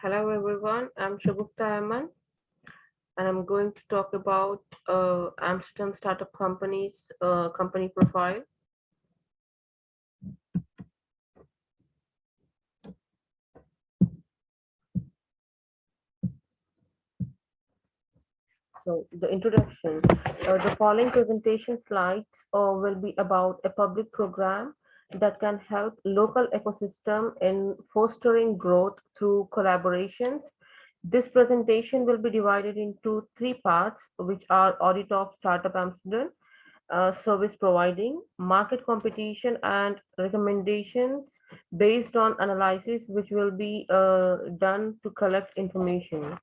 Hello everyone, I'm Shagufta Aman and I'm going to talk about Amsterdam startup company's company profile. So the introduction, the following presentation slides will be about a public program that can help local ecosystem in fostering growth through collaborations. This presentation will be divided into three parts, which are audit of Startup Amsterdam, service providing, market competition, and recommendations based on analysis, which will be done to collect information.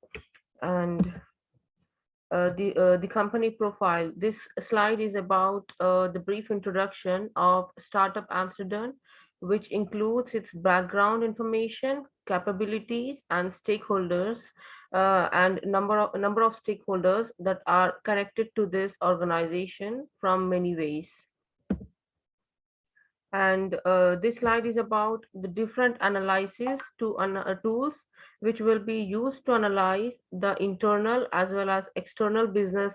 And the company profile. This slide is about the brief introduction of Startup Amsterdam, which includes its background information, capabilities, and stakeholders, and number of stakeholders that are connected to this organization from many ways. And this slide is about the different analysis tools which will be used to analyze the internal as well as external business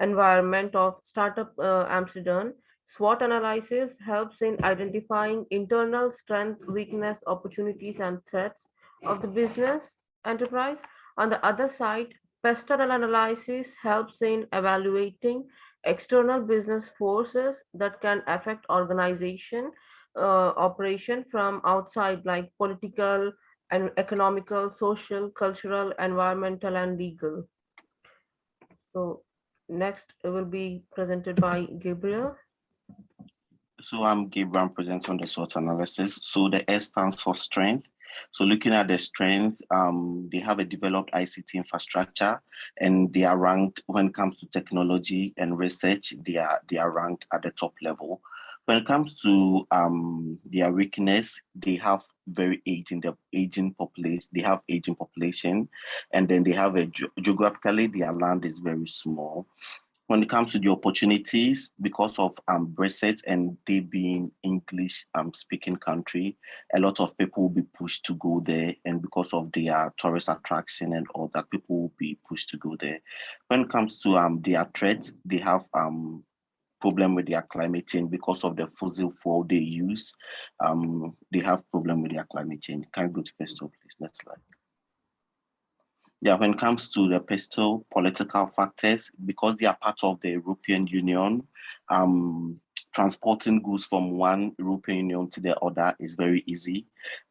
environment of Startup Amsterdam. SWOT analysis helps in identifying internal strength, weakness, opportunities, and threats of the business enterprise. On the other side, pastoral analysis helps in evaluating external business forces that can affect organization operation from outside, like political and economical, social, cultural, environmental, and legal. So next it will be presented by Gabriel. So I'm Gabriel, presenting on the SWOT analysis. So the S stands for strength. So looking at the strength, they have a developed ICT infrastructure, and they are ranked when it comes to technology and research. They are ranked at the top level. When it comes to their weakness, they have aging population. They have aging population, and then they have geographically their land is very small. When it comes to the opportunities, because of Brexit and they being English speaking country, a lot of people will be pushed to go there, and because of their tourist attraction and all that, people will be pushed to go there. When it comes to their threats, they have problem with their climate change because of the fossil fuel they use. They have problem with their climate change. Can you go to Pesto, please? Next slide. Yeah, when it comes to the pestle political factors, because they are part of the European Union, transporting goods from one European Union to the other is very easy,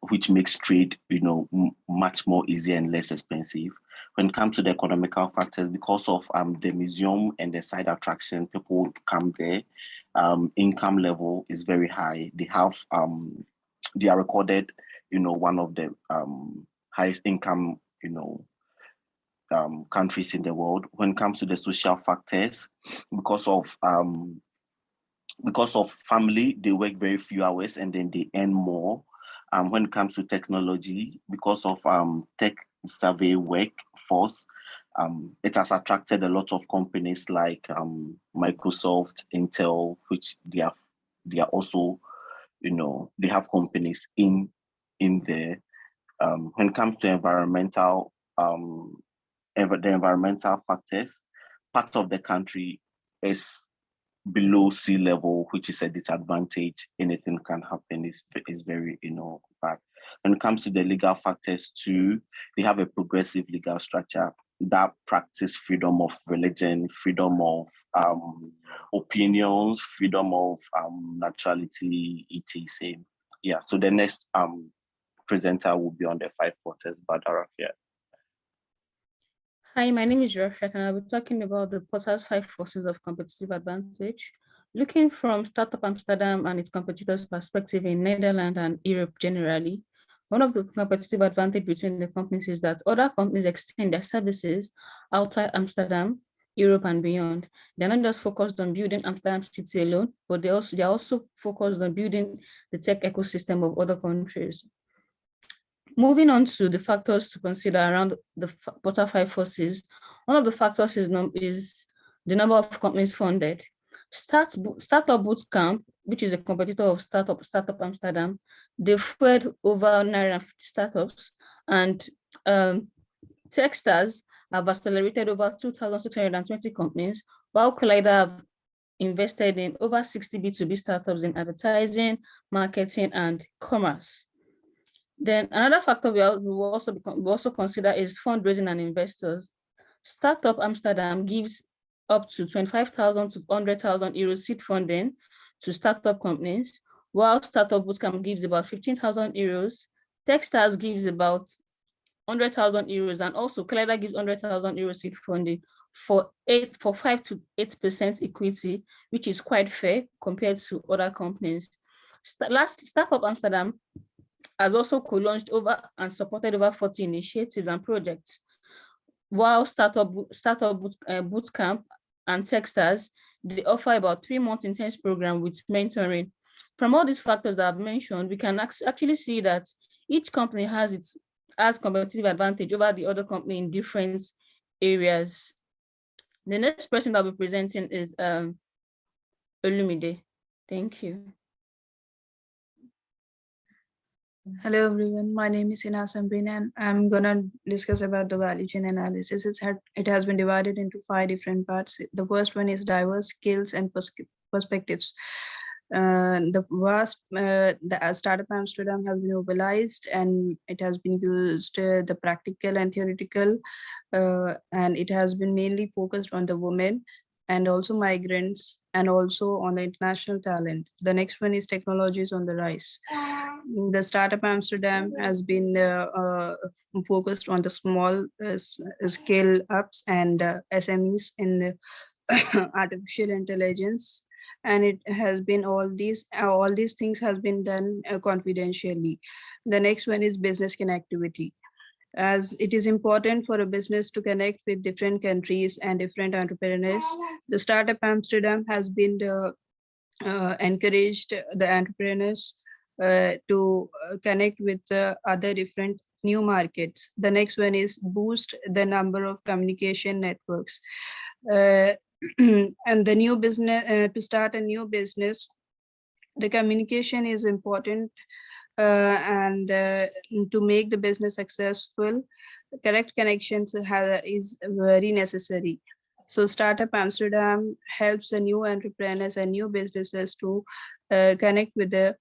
which makes trade, much more easy and less expensive. When it comes to the economical factors, because of the museum and the side attraction, people come there. Income level is very high. They are recorded, one of the highest income, countries in the world. When it comes to the social factors, because of family, they work very few hours and then they earn more. When it comes to technology, because of tech survey workforce, it has attracted a lot of companies like Microsoft, Intel, which they are also, they have companies in there. When it comes to the environmental factors, part of the country is below sea level, which is a disadvantage. Anything can happen. Is very, bad. When it comes to the legal factors too, they have a progressive legal structure that practice freedom of religion, freedom of opinions, freedom of naturality, etc. Yeah, so the next presenter will be on the 5 quarters, but Arafia. Hi, my name is Rafiat, and I'll be talking about the Porter's 5 forces of competitive advantage. Looking from Startup Amsterdam and its competitors' perspective in Netherlands and Europe generally, one of the competitive advantage between the companies is that other companies extend their services outside Amsterdam, Europe, and beyond. They're not just focused on building Amsterdam city alone, but they're also focused on building the tech ecosystem of other countries. Moving on to the factors to consider around the Porter 5 forces, one of the factors is the number of companies funded. Startup Bootcamp, which is a competitor of Startup Amsterdam, they've fed over 950 startups And Techstars have accelerated over 2,620 companies, while Collider have invested in over 60 B2B startups in advertising, marketing, and commerce. Then another factor we will also consider is fundraising and investors. Startup Amsterdam gives up to 25,000 to 100,000 euros seed funding to startup companies, while Startup Bootcamp gives about 15,000 euros. Techstars gives about 100,000 euros, and also Collider gives 100,000 euros seed funding for 5 to 8% equity, which is quite fair compared to other companies. Startup Amsterdam has also co-launched over and supported over 40 initiatives and projects, while Startup Bootcamp and Techstars, they offer about 3-month intense program with mentoring. From all these factors that I've mentioned, we can actually see that each company has competitive advantage over the other company in different areas. The next person that I'll be presenting is Olumide. Thank you. Hello everyone, my name is Ina Sambin and I'm gonna discuss about the value chain analysis. It has been divided into 5 different parts. The first one is diverse skills and perspectives. The Startup Amsterdam has been mobilized and it has been used the practical and theoretical, and it has been mainly focused on the women and also migrants and also on the international talent. The next one is technologies on the rise. The Startup Amsterdam has been focused on the small scale ups and SMEs in artificial intelligence, and it has been all these things has been done confidentially. The next one is business connectivity, as it is important for a business to connect with different countries and different entrepreneurs. The Startup Amsterdam has been encouraged the entrepreneurs to connect with other different new markets. The next one is boost the number of communication networks. And the new business, to start a new business, the communication is important, and to make the business successful, correct connections is very necessary. So Startup Amsterdam helps the new entrepreneurs and new businesses to connect with the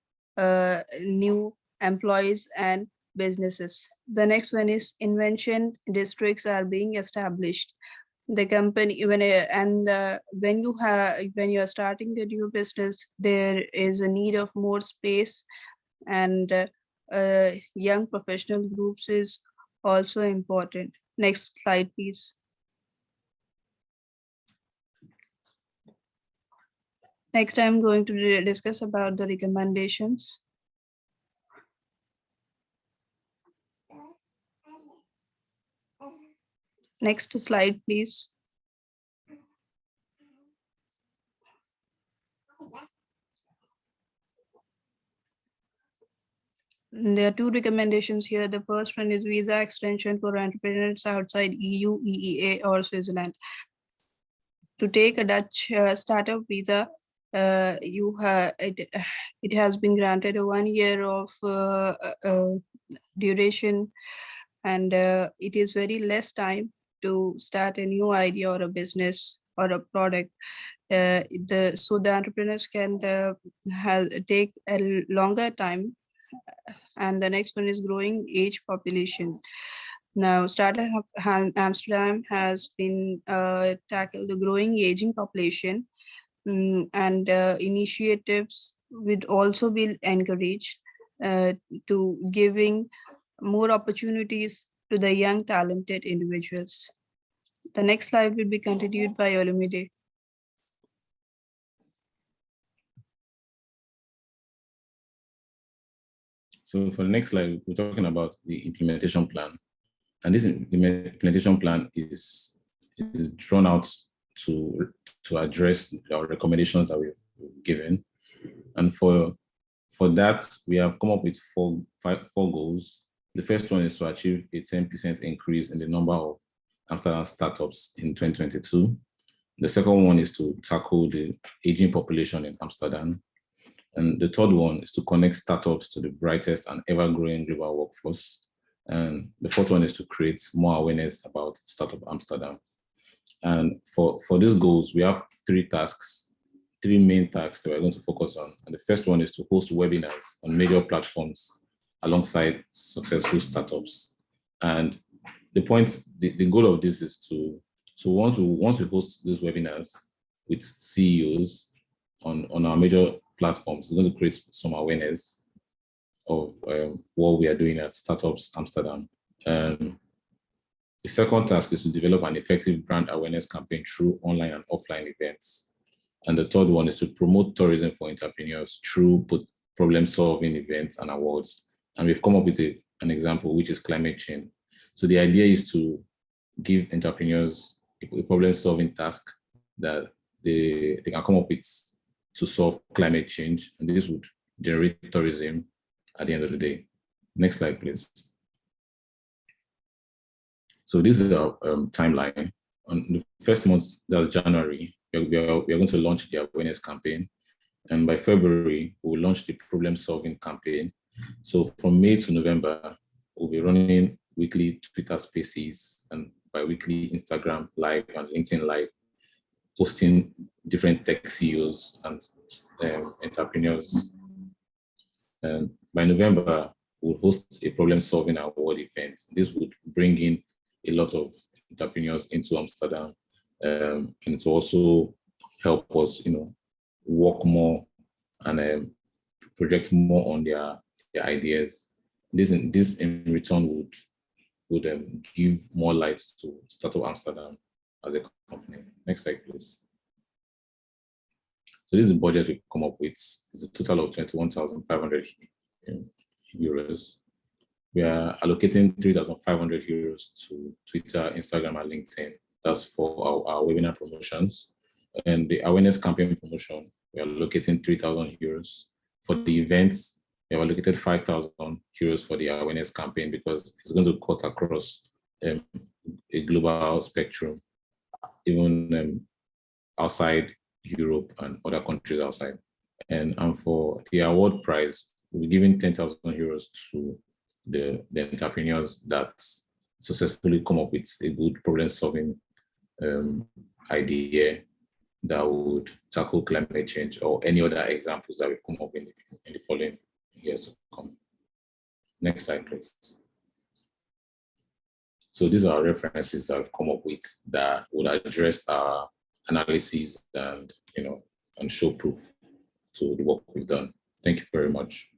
new employees and businesses. The next one is invention districts are being established. The company when you are starting the new business, there is a need of more space, and young professional groups is also important. Next slide, please. Next, I'm going to discuss about the recommendations. Next slide, please. There are 2 recommendations here. The first one is visa extension for entrepreneurs outside EU, EEA, or Switzerland. To take a Dutch startup visa, it has been granted a 1 year of duration, and it is very less time to start a new idea or a business or a product. So the entrepreneurs can take a longer time. And the next one is growing age population. Now, Startup Amsterdam has been tackled the growing aging population, and initiatives would also be encouraged to giving more opportunities to the young talented individuals. The next slide will be continued by Olumide. So for the next slide, we're talking about the implementation plan. And this implementation plan is drawn out to address our recommendations that we've given. And for that, we have come up with four goals. The first one is to achieve a 10% increase in the number of Amsterdam startups in 2022. The second one is to tackle the aging population in Amsterdam. And the third one is to connect startups to the brightest and ever-growing global workforce. And the fourth one is to create more awareness about Startup Amsterdam. And for these goals, we have three main tasks that we're going to focus on. And the first one is to host webinars on major platforms alongside successful startups. And the goal of this is so once we host these webinars with CEOs on our major platforms, it's going to create some awareness of what we are doing at Startups Amsterdam. The second task is to develop an effective brand awareness campaign through online and offline events. And the third one is to promote tourism for entrepreneurs through problem-solving events and awards. And we've come up with an example, which is climate change. So the idea is to give entrepreneurs a problem-solving task that they can come up with to solve climate change. And this would generate tourism at the end of the day. Next slide, please. So this is our timeline. On the first month, that's January, we are going to launch the awareness campaign. And by February, we'll launch the problem-solving campaign. So from May to November, we'll be running weekly Twitter spaces and bi-weekly Instagram live and LinkedIn live, hosting different tech CEOs and entrepreneurs. And by November, we'll host a problem-solving award event. This would bring in a lot of entrepreneurs into Amsterdam, and to also help us, work more and project more on their ideas. This in return would give more light to Startup Amsterdam as a company. Next slide, please. So this is the budget we've come up with. It's a total of 21,500 euros. We are allocating 3,500 euros to Twitter, Instagram, and LinkedIn. That's for our webinar promotions. And the awareness campaign promotion, we are allocating 3,000 euros. For the events, we have allocated 5,000 euros for the awareness campaign because it's going to cut across a global spectrum, even outside Europe and other countries outside. And for the award prize, we'll be giving 10,000 euros to the entrepreneurs that successfully come up with a good problem-solving idea that would tackle climate change or any other examples that we've come up in the following years to come. Next slide, please. So these are references that I've come up with that would address our analysis and, and show proof to the work we've done. Thank you very much.